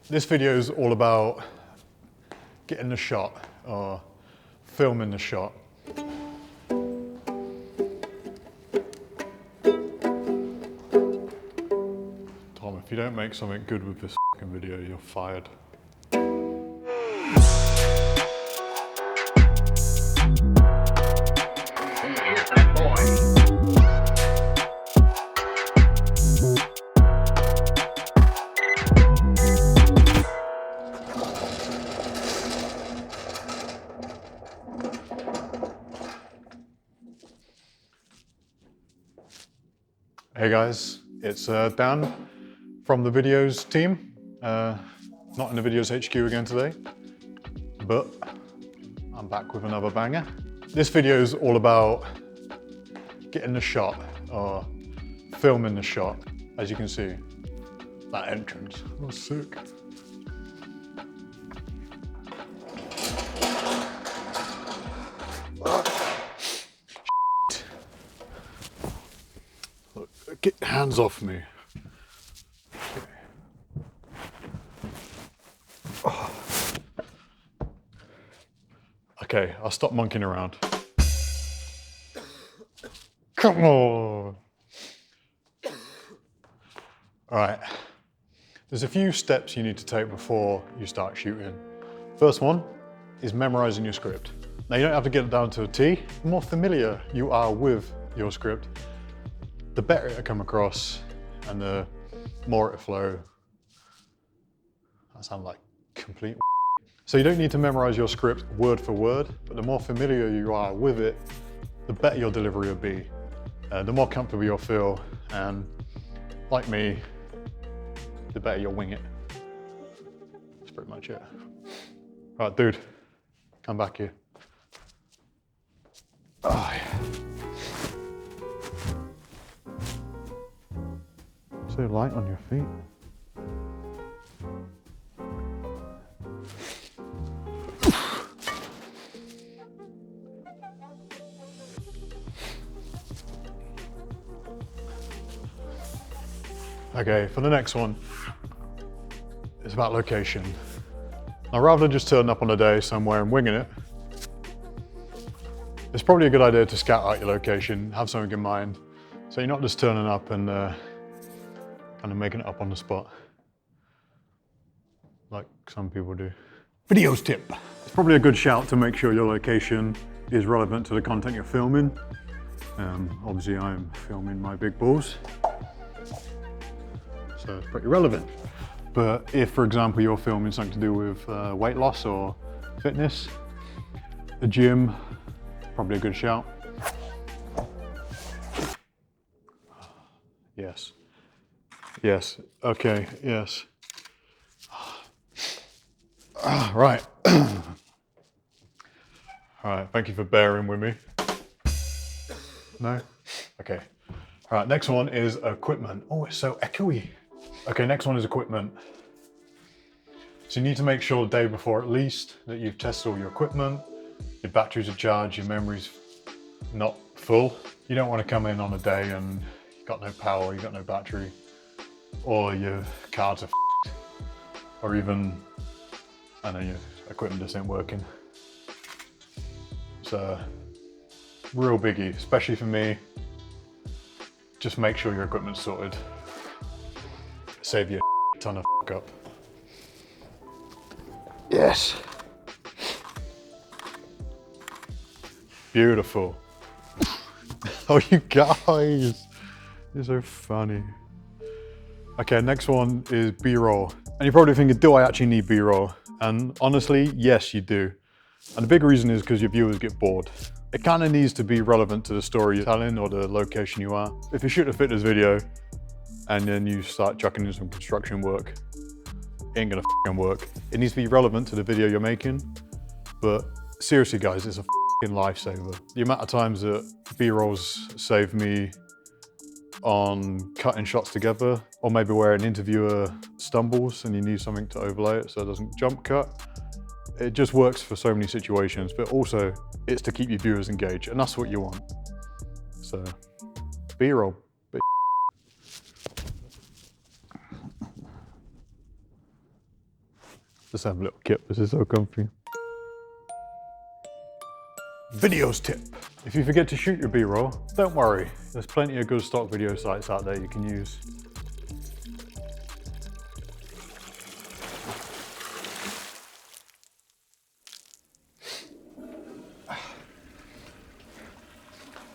This video is all about getting the shot or filming the shot. Tom, if you don't make something good with this fucking video, you're fired. Hey guys, it's Dan from the Viddyoze team. Not in the Viddyoze HQ again today, but I'm back with another banger. This video is all about getting the shot or filming the shot. As you can see, that entrance was sick. Get hands off me. Okay. Oh. Okay, I'll stop monkeying around. Come on. All right. There's a few steps you need to take before you start shooting. First one is memorizing your script. Now you don't have to get it down to a T. The more familiar you are with your script, the better it'll come across and the more it'll flow. That sounds like complete. So you don't need to memorize your script word for word, but the more familiar you are with it, the better your delivery will be. The more comfortable you'll feel, and like me, the better you'll wing it. That's pretty much it. Right, dude, come back here. Oh, yeah. So light on your feet. Okay, for the next one, it's about location. Now, rather than just turning up on a day somewhere and winging it, it's probably a good idea to scout out your location, have something in mind, so you're not just turning up and kind of making it up on the spot, like some people do. Viddyoze tip. It's probably a good shout to make sure your location is relevant to the content you're filming. Obviously I'm filming my big balls, so it's pretty relevant. But if, for example, you're filming something to do with weight loss or fitness, a gym, probably a good shout. Yes. Yes, okay, yes. Right. All right, thank you for bearing with me. No? Okay. All right, next one is equipment. Oh, it's so echoey. Okay, next one is equipment. So you need to make sure the day before at least that you've tested all your equipment, your batteries are charged, your memory's not full. You don't want to come in on a day and you've got no power, you've got no battery, or your cards are f***ed, or even, I know your equipment just ain't working. It's a real biggie, especially for me. Just make sure your equipment's sorted. Save you a ton of f*** up. Yes. Beautiful. Oh, you guys, you're so funny. Okay, next one is BRoll. And you're probably thinking, do I actually need BRoll? And honestly, yes, you do. And the big reason is because your viewers get bored. It kind of needs to be relevant to the story you're telling or the location you are. If you shoot a fitness video and then you start chucking in some construction work, it ain't gonna f***ing work. It needs to be relevant to the video you're making. But seriously guys, it's a f***ing lifesaver. The amount of times that B-rolls saved me on cutting shots together, or maybe where an interviewer stumbles and you need something to overlay it so it doesn't jump cut. It just works for so many situations, but also it's to keep your viewers engaged, and that's what you want. So, B-roll. Just have a little kip, this is so comfy. Viddyoze tip. If you forget to shoot your B-roll, don't worry. There's plenty of good stock video sites out there you can use.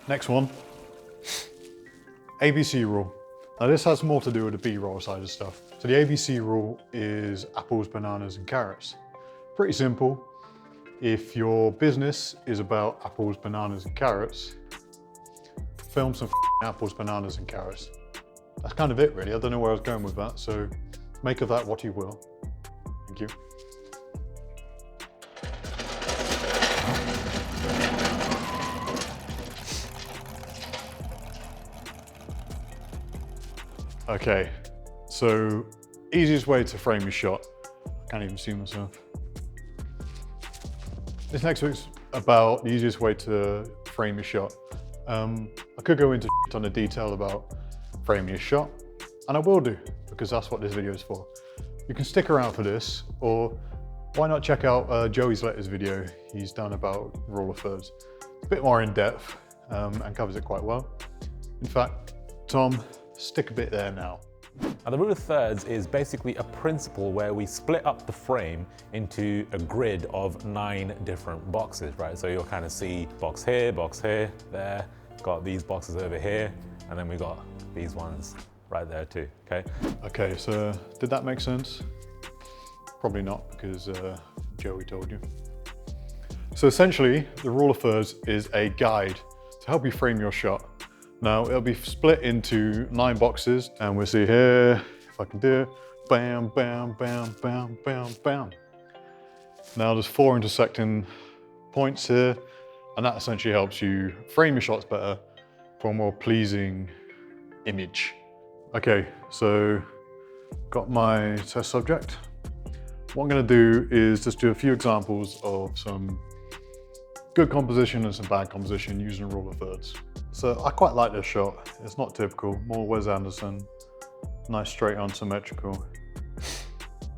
Next one, ABC rule. Now this has more to do with the B-roll side of stuff. So the ABC rule is apples, bananas, and carrots. Pretty simple. If your business is about apples, bananas, and carrots, film some apples, bananas, and carrots. That's kind of it really. I don't know where I was going with that, so make of that what you will. Thank you. Okay, so easiest way to frame your shot. I can't even see myself. This next week's about the easiest way to frame your shot. I could go into a ton of detail about framing your shot, and I will do, because that's what this video is for. You can stick around for this, or why not check out Joey's latest video he's done about roll of thirds. It's a bit more in depth and covers it quite well. In fact, Tom, stick a bit there now. Now, the rule of thirds is basically a principle where we split up the frame into a grid of 9 different boxes, right? So you'll kind of see box here, there, got these boxes over here, and then we got these ones right there too, okay? Okay, so did that make sense? Probably not, because Joey told you. So essentially, the rule of thirds is a guide to help you frame your shot. Now it'll be split into 9 boxes, and we'll see here, if I can do it, bam, bam, bam, bam, bam, bam. Now there's 4 intersecting points here, and that essentially helps you frame your shots better for a more pleasing image. Okay, so got my test subject. What I'm gonna do is just do a few examples of some good composition and some bad composition using rule of thirds. So I quite like this shot. It's not typical, more Wes Anderson. Nice straight on symmetrical.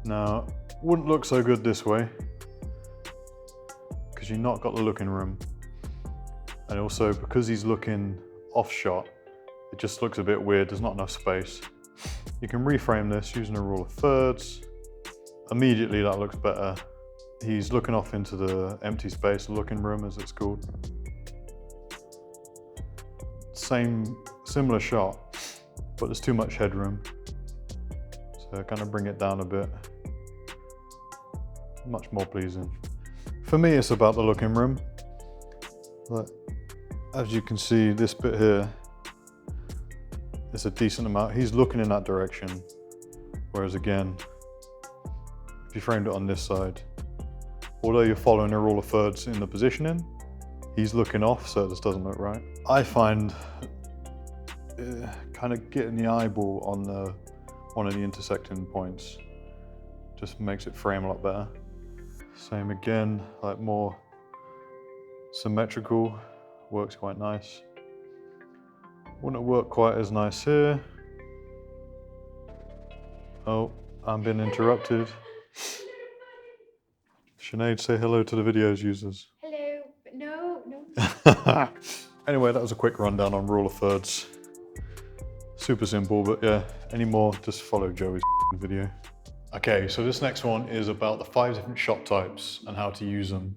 Now, wouldn't look so good this way because you've not got the looking room. And also because he's looking off shot, it just looks a bit weird, there's not enough space. You can reframe this using a rule of thirds. Immediately that looks better. He's looking off into the empty space, the looking room as it's called. Similar shot, but there's too much headroom. So kind of bring it down a bit. Much more pleasing. For me, it's about the looking room. But as you can see, this bit here, it's a decent amount. He's looking in that direction. Whereas again, if you framed it on this side, although you're following a rule of thirds in the positioning, he's looking off, so it just doesn't look right. I find kind of getting the eyeball on one of the intersecting points just makes it frame a lot better. Same again, like more symmetrical, works quite nice. Wouldn't work quite as nice here. Oh, I'm being interrupted. Sinead, say hello to the Viddyoze users. Hello, but no. Anyway, that was a quick rundown on rule of thirds. Super simple, but yeah, any more, just follow Joey's video. Okay, so this next one is about the 5 different shot types and how to use them.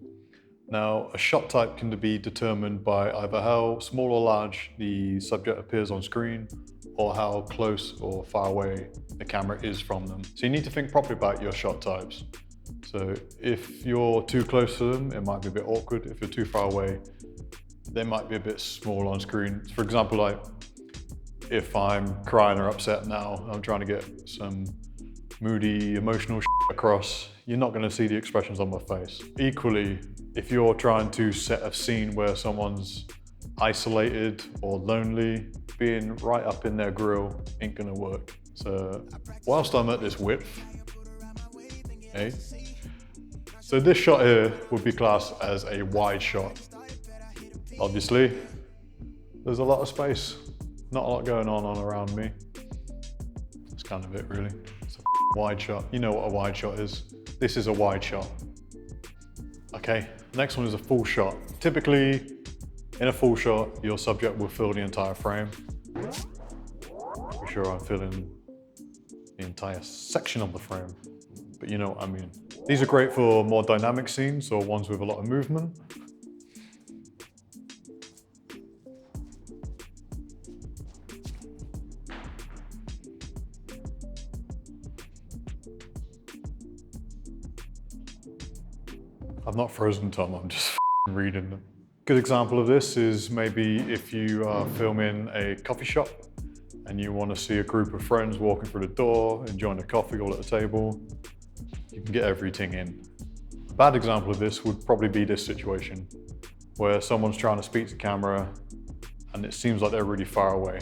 Now, a shot type can be determined by either how small or large the subject appears on screen, or how close or far away the camera is from them. So you need to think properly about your shot types. So if you're too close to them, it might be a bit awkward. If you're too far away, they might be a bit small on screen. For example, like if I'm crying or upset now, I'm trying to get some moody, emotional across, you're not gonna see the expressions on my face. Equally, if you're trying to set a scene where someone's isolated or lonely, being right up in their grill ain't gonna work. So whilst I'm at this width, okay, so this shot here would be classed as a wide shot. Obviously, there's a lot of space, not a lot going on around me. That's kind of it really. It's a wide shot. You know what a wide shot is. this is a wide shot. Okay, next one is a full shot. Typically, in a full shot, your subject will fill the entire frame. For sure I'm filling the entire section of the frame, but you know what I mean. These are great for more dynamic scenes or ones with a lot of movement. I've not frozen, Tom, I'm just reading them. Good example of this is maybe if you are filming a coffee shop and you want to see a group of friends walking through the door, enjoying a coffee all at a table, you can get everything in. A bad example of this would probably be this situation, where someone's trying to speak to camera and it seems like they're really far away.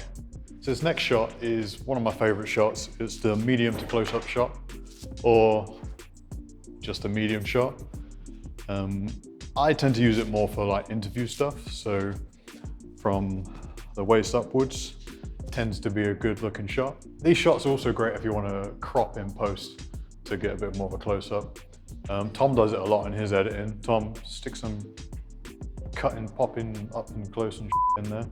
So this next shot is one of my favorite shots. It's the medium to close-up shot, or just a medium shot. I tend to use it more for like interview stuff. So from the waist upwards, tends to be a good looking shot. These shots are also great if you want to crop in post to get a bit more of a close-up. Tom does it a lot in his editing. Tom sticks some cutting, popping up and close and in there.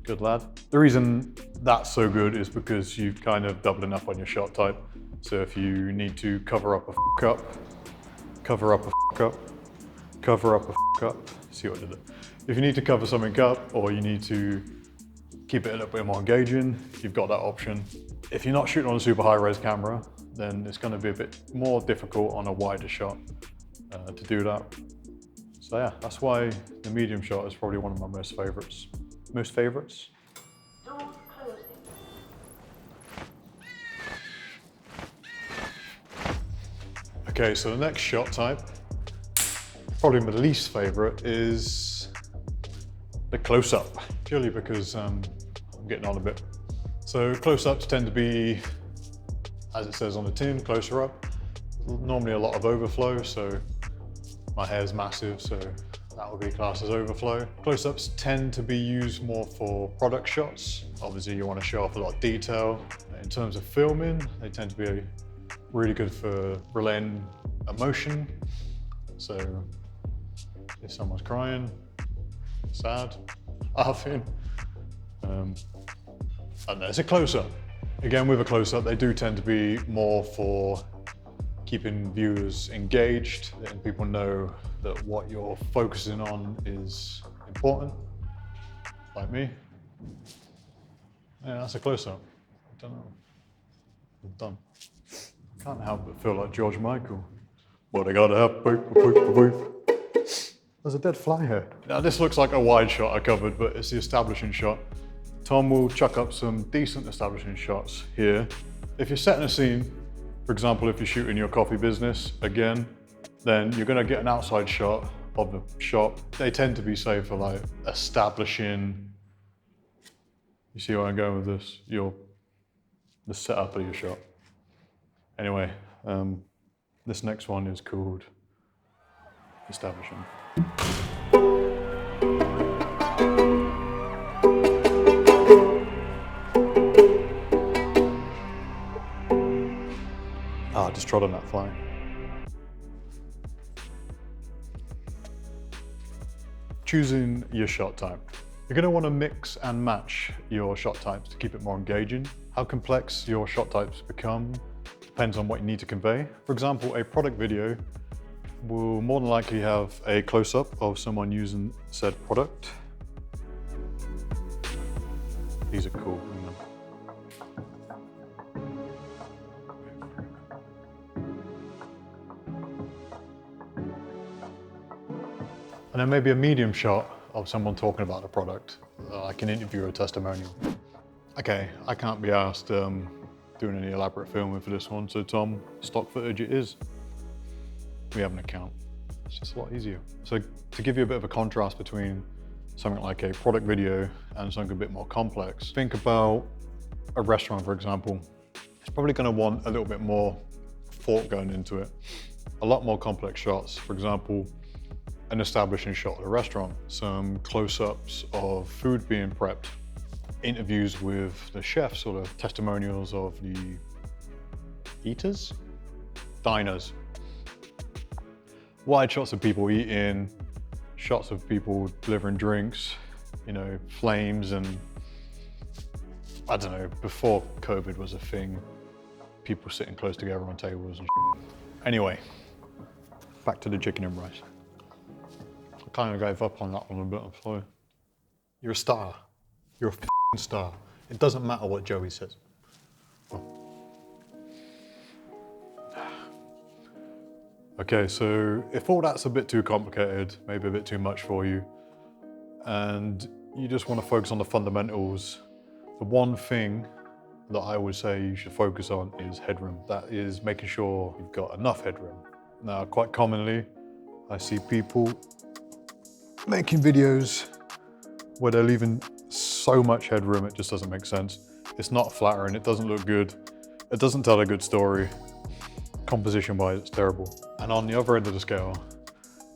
Good lad. The reason that's so good is because you've kind of doubling up on your shot type. So if you need to cover up a up, cover up a up, cover up a up, see what I did there. If you need to cover something up or you need to keep it a little bit more engaging, you've got that option. If you're not shooting on a super high res camera, then it's going to be a bit more difficult on a wider shot to do that. So yeah, that's why the medium shot is probably one of my most favorites. Most favorites? Doors closing. Okay, so the next shot type, probably my least favorite, is the close-up, purely because I'm getting on a bit. So close-ups tend to be, as it says on the tin, closer up. Normally a lot of overflow, so my hair's massive, so that would be classed as overflow. Close-ups tend to be used more for product shots. Obviously you want to show off a lot of detail. In terms of filming, they tend to be really good for relaying emotion. So if someone's crying, sad, laughing, I don't know, it's a close-up. Again, with a close-up, they do tend to be more for keeping viewers engaged, letting people know that what you're focusing on is important, like me. Yeah, that's a close-up. I don't know. I'm done. Can't help but feel like George Michael. What I gotta have, boop, boop, boop. There's a dead fly here. Now this looks like a wide shot I covered, but it's the establishing shot. Tom will chuck up some decent establishing shots here. If you're setting a scene, for example, if you're shooting your coffee business, again, then you're gonna get an outside shot of the shop. They tend to be saved for like establishing, you see where I'm going with this? The setup of your shot. Anyway, this next one is called establishing. Ah, just trod on that fly. Choosing your shot type. You're going to want to mix and match your shot types to keep it more engaging. How complex your shot types become depends on what you need to convey. For example, a product video will more than likely have a close-up of someone using said product. These are cool. And then maybe a medium shot of someone talking about the product, like an interview or a testimonial. Okay, I can't be asked doing any elaborate filming for this one, so Tom, stock footage it is. We have an account. It's just a lot easier. So to give you a bit of a contrast between something like a product video and something a bit more complex, think about a restaurant, for example. It's probably going to want a little bit more thought going into it. A lot more complex shots. For example, an establishing shot at a restaurant, some close-ups of food being prepped, interviews with the chefs or the testimonials of the eaters, diners. wide shots of people eating, shots of people delivering drinks, you know, flames, and I don't know, before COVID was a thing, people sitting close together on tables and shit. Anyway, back to the chicken and rice. I kind of gave up on that one a bit, I'm sorry. You're a star. You're a f***ing star. It doesn't matter what Joey says. Okay, so if all that's a bit too complicated, maybe a bit too much for you, and you just want to focus on the fundamentals, the one thing that I would say you should focus on is headroom. That is making sure you've got enough headroom. Now, quite commonly, I see people making videos where they're leaving so much headroom, it just doesn't make sense. It's not flattering, it doesn't look good, it doesn't tell a good story. Composition-wise, it's terrible. And on the other end of the scale,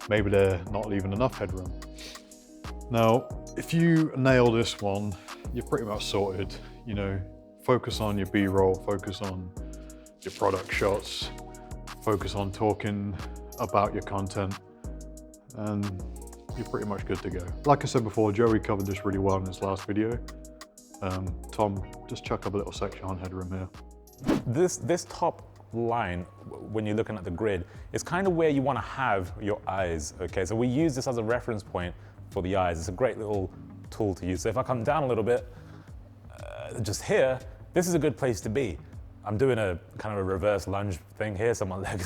maybe they're not leaving enough headroom. Now, if you nail this one, you're pretty much sorted. You know, focus on your B-roll, focus on your product shots, focus on talking about your content, and you're pretty much good to go. Like I said before, Joey covered this really well in his last video. Tom, just chuck up a little section on headroom here. This top line, when you're looking at the grid, is kind of where you want to have your eyes, okay? So we use this as a reference point for the eyes. It's a great little tool to use. So if I come down a little bit, just here, this is a good place to be. I'm doing a kind of a reverse lunge thing here, so my leg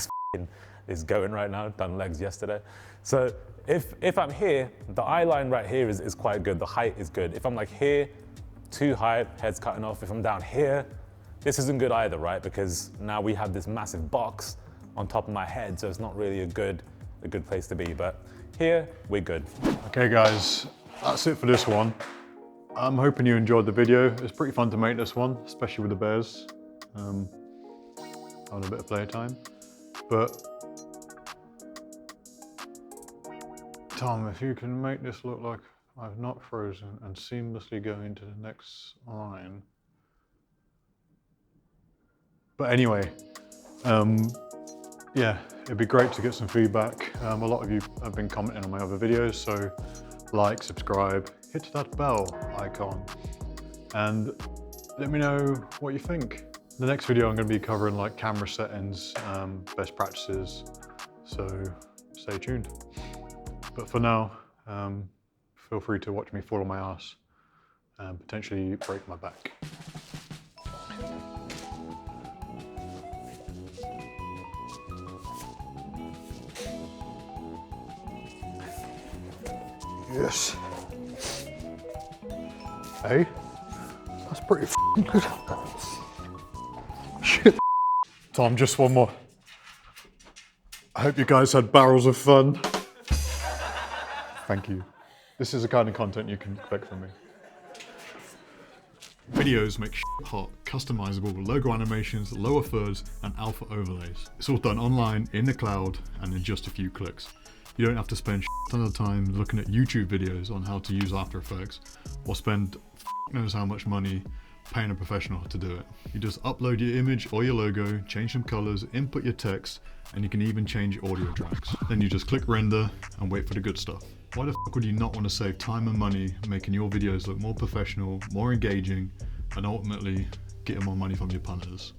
is going right now, done legs yesterday. So if I'm here, the eye line right here is quite good, the height is good. If I'm like here, too high, head's cutting off. If I'm down here, this isn't good either, right? Because now we have this massive box on top of my head, so it's not really a good place to be. But here, we're good. Okay guys, that's it for this one. I'm hoping you enjoyed the video. It's pretty fun to make this one, especially with the bears. Having a bit of playtime. But Tom, if you can make this look like I've not frozen and seamlessly go into the next line. But anyway, yeah, it'd be great to get some feedback. A lot of you have been commenting on my other videos, so like, subscribe, hit that bell icon, and let me know what you think. The next video I'm going to be covering like camera settings, best practices, so stay tuned. But for now, feel free to watch me fall on my ass and potentially break my back. Yes. Hey, that's pretty f***ing good. Shit. Tom, just one more. I hope you guys had barrels of fun. Thank you. This is the kind of content you can expect from me. Viddyoze make shit hot, customizable logo animations, lower thirds, and alpha overlays. It's all done online, in the cloud, and in just a few clicks. You don't have to spend a ton of time looking at YouTube videos on how to use After Effects, or spend knows how much money paying a professional to do it. You just upload your image or your logo, change some colors, input your text, and you can even change your audio tracks. Then you just click render and wait for the good stuff. Why the f would you not want to save time and money making your videos look more professional, more engaging, and ultimately getting more money from your punters?